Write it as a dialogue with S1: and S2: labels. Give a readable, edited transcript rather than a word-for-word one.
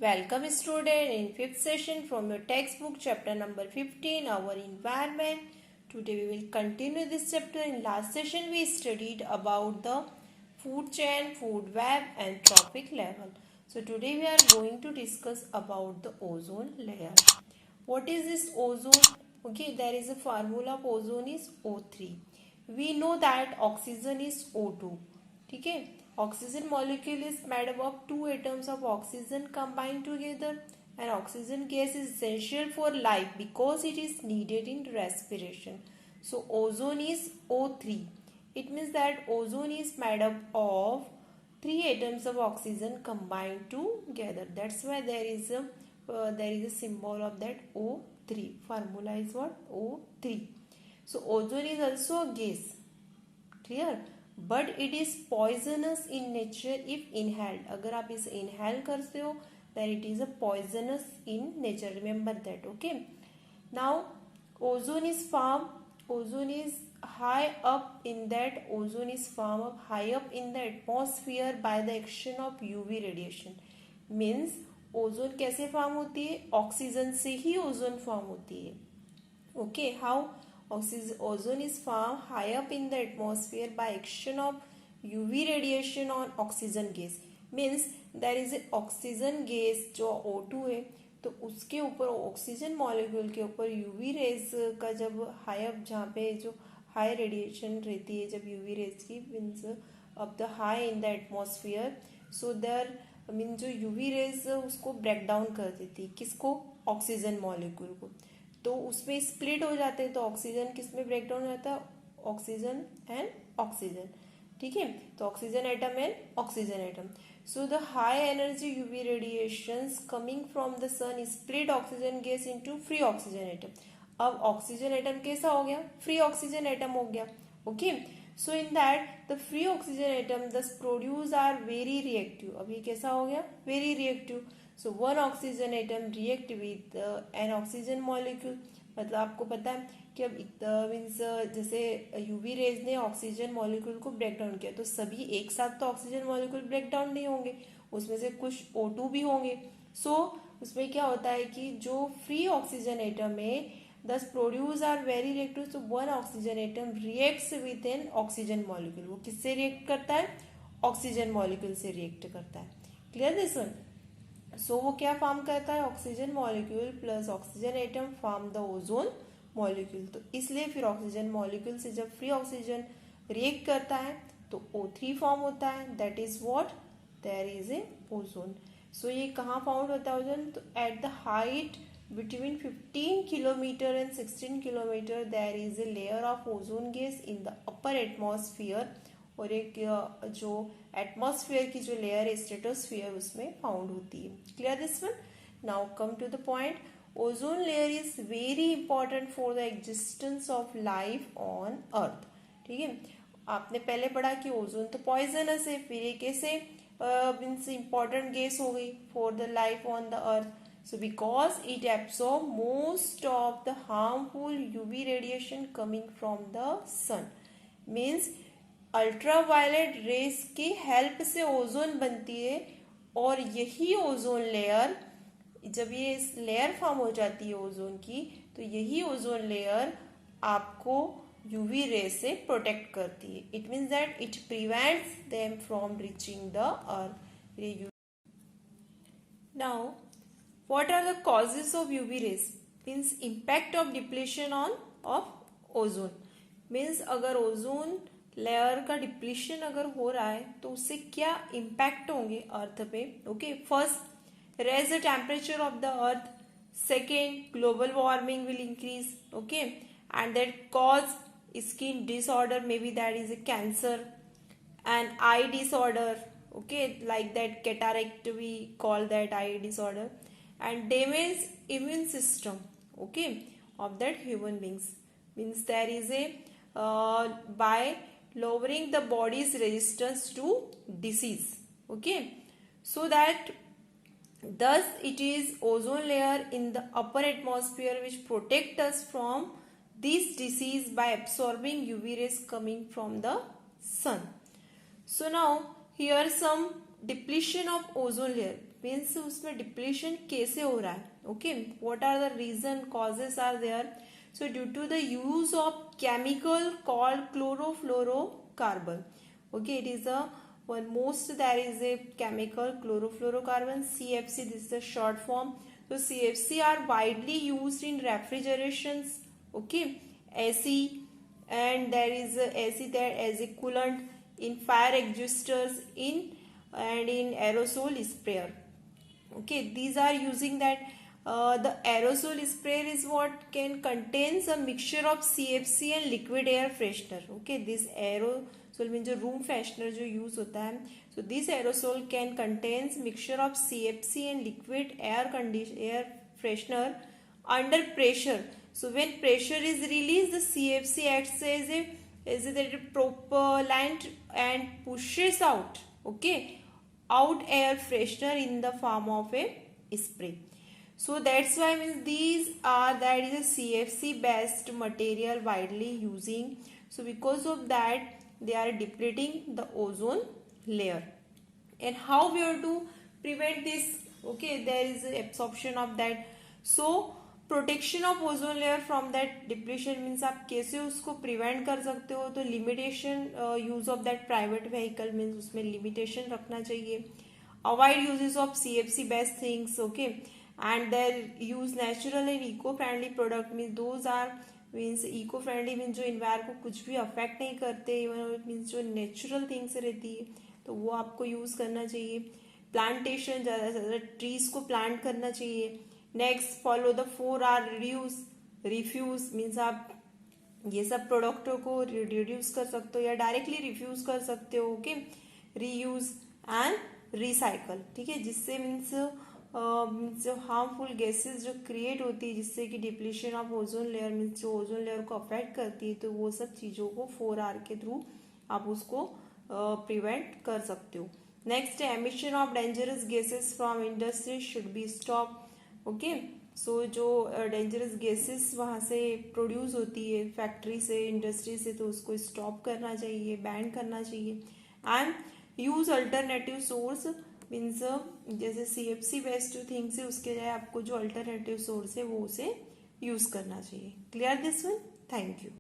S1: Welcome student in fifth session from your textbook chapter number 15 our environment. Today we will continue this chapter. In last session we studied about the food chain, food web and trophic level. So today we are going to discuss about the ozone layer. What is this ozone? Okay, there is a formula of ozone is O3. We know that oxygen is O2. ठीक है, oxygen molecule is made up of two atoms of oxygen combined together, and oxygen gas is essential for life because it is needed in respiration. So ozone is O3. It means that ozone is made up of three atoms of oxygen combined together. That's why there is a symbol of that O3. Formula is what? O3. So ozone is also a gas. Clear? But it is poisonous in nature if inhaled. अगर आप इसे inhale करते हो then it is a poisonous in nature. Remember that. Okay. Now ozone is high up in that ozone is formed up high up in the atmosphere by the action of UV radiation. means ozone कैसे form होती है? Oxygen से ही ozone form होती है. Okay. How? Ozone is formed high up in the atmosphere by action of UV radiation on oxygen gas. Means there is a oxygen gas जो O2 है, तो उसके ऊपर ऑक्सीजन मॉलिक्यूल के ऊपर यूवी रेज का जब हाई अप, जहाँ पे जो हाई रेडिएशन रहती है जब यूवी रेज की, means of the high in the atmosphere, so there mean जो यूवी रेज उसको ब्रेक डाउन कर देती है. किसको? ऑक्सीजन मॉलिक्यूल को. तो उसमें स्प्लिट हो जाते हैं. तो ऑक्सीजन किस में ब्रेक डाउन हो जाता है? Oxygen and oxygen. ठीक है. तो oxygen atom and oxygen atom. So the high energy UV radiations coming from the sun split oxygen gas into free oxygen atom. अब ऑक्सीजन एटम कैसा हो गया? फ्री ऑक्सीजन एटम हो गया. Okay. So in that the free oxygen atom thus produce are very reactive. अब ये कैसा हो गया? Very reactive. So one oxygen atom react with N oxygen molecule. मतलब आपको पता है कि अब मीन्स जैसे यूवी रेज ने ऑक्सीजन मॉलिक्यूल को ब्रेक डाउन किया, तो सभी एक साथ तो ऑक्सीजन मॉलिक्यूल ब्रेक डाउन नहीं होंगे, उसमें से कुछ O2 भी होंगे. सो उसमें क्या होता है कि जो फ्री ऑक्सीजन एटम है दस प्रोड्यूस आर वेरी रिएक्टिव. तो one oxygen atom reacts with N oxygen molecule. वो किससे रिएक्ट करता है? ऑक्सीजन मॉलिक्यूल से रिएक्ट करता है. Clear this one? सो वो क्या फॉर्म करता है? Oxygen molecule plus oxygen atom form the ozone molecule. तो इसलिए फिर ऑक्सीजन मॉलिक्यूल से जब फ्री ऑक्सीजन रिएक्ट करता है तो O3 फॉर्म होता है. That is what? There is a ozone. So ये कहाँ फाउंड होता है ओजोन? तो at the height between 15 kilometre and 16 kilometre there is a layer of ozone gas in the upper atmosphere. और एक जो एटमॉस्फेयर की जो लेयर है स्ट्रेटोस्फेयर, उसमें फाउंड होती है. Clear this one? Now come to the point. Ozone layer is very important for the existence of life on earth. ठीक है. आपने पहले पढ़ा कि ओजोन तो पॉइजनस है, फिर ये कैसे मीन्स इंपॉर्टेंट गैस हो गई for the life on the earth. So because it absorbs most of the harmful UV radiation coming from the sun. Means ultraviolet rays की हेल्प से ओजोन बनती है. और यही ओजोन लेयर, जब ये लेयर फॉर्म हो जाती है ओजोन की, तो यही ओजोन लेयर आपको यूवी रेस से प्रोटेक्ट करती है. It means that it prevents them from reaching the earth. Now what are the causes of UV rays? means impact of depletion on of ozone. means अगर ozone layer का depletion अगर हो रहा है तो उससे क्या इम्पैक्ट होंगे अर्थ पे? Okay. First, raise the temperature of the earth. Second, global warming will increase. Okay. And that cause skin disorder, maybe that is a cancer and eye disorder. Okay. Like that cataract we call that eye disorder. and damage immune system, okay, of that human beings. means there is a by lowering the body's resistance to disease. okay. so that thus it is ozone layer in the upper atmosphere which protect us from this disease by absorbing UV rays coming from the sun. So now here some depletion of ozone layer. Means उसमें depletion कैसे हो रहा है. Okay, what are the reason, causes are there. So due to the use of chemical called chlorofluorocarbon. Okay, it is a one most there is a chemical chlorofluorocarbon, CFC. This is the short form. So CFC are widely used in refrigerations. Okay, AC, and there is a AC there as a coolant in fire extinguishers in and in aerosol sprayer. Okay, these are using that. The aerosol sprayer is what can contains a mixture of CFC and liquid air freshener. Okay, this aerosol means जो room freshener जो use होता है, so this aerosol can contains mixture of CFC and liquid air freshener under pressure. So when pressure is released, the CFC acts as a propellant and pushes out, okay, out air freshener in the form of a spray. So that's why means these are that is a CFC based material widely using. So because of that they are depleting the ozone layer. And how we are to prevent this? Okay, there is absorption of that. So protection of ozone layer from that depletion means आप कैसे उसको prevent कर सकते हो. तो limitation use of that private vehicle means उसमें limitation रखना चाहिए. Avoid uses of CFC best things. Okay, and their use natural and eco friendly product means those are means eco friendly means जो इन्वायर को कुछ भी अफेक्ट नहीं करते, मीन्स जो नेचुरल थिंग्स रहती है तो वो आपको यूज करना चाहिए. प्लांटेशन, ज्यादा से ज्यादा ट्रीज को प्लांट करना चाहिए. Next follow the 4R, reduce, refuse means आप ये सब प्रोडक्टों को रिड्यूस कर सकते हो या डायरेक्टली रिफ्यूज कर सकते हो. Okay, reuse and recycle. ठीक है, जिससे मीन्स जो हार्मफुल गैसेस जो क्रिएट होती है जिससे कि depletion of ozone layer means जो ओजोन लेयर को अफेक्ट करती है, तो वो सब चीजों को 4R के थ्रू आप उसको प्रिवेंट कर सकते हो. Next, emission of dangerous gases from industry should be stop. Okay, so जो डेंजरस गैसेस वहाँ से प्रोड्यूस होती है फैक्ट्री से, इंडस्ट्री से, तो उसको स्टॉप करना चाहिए, बैन करना चाहिए. And use alternative source means जैसे CFC बेस्ड जो थिंग्स है उसके जाए आपको जो अल्टरनेटिव सोर्स है वो उसे यूज करना चाहिए. Clear this one? Thank you.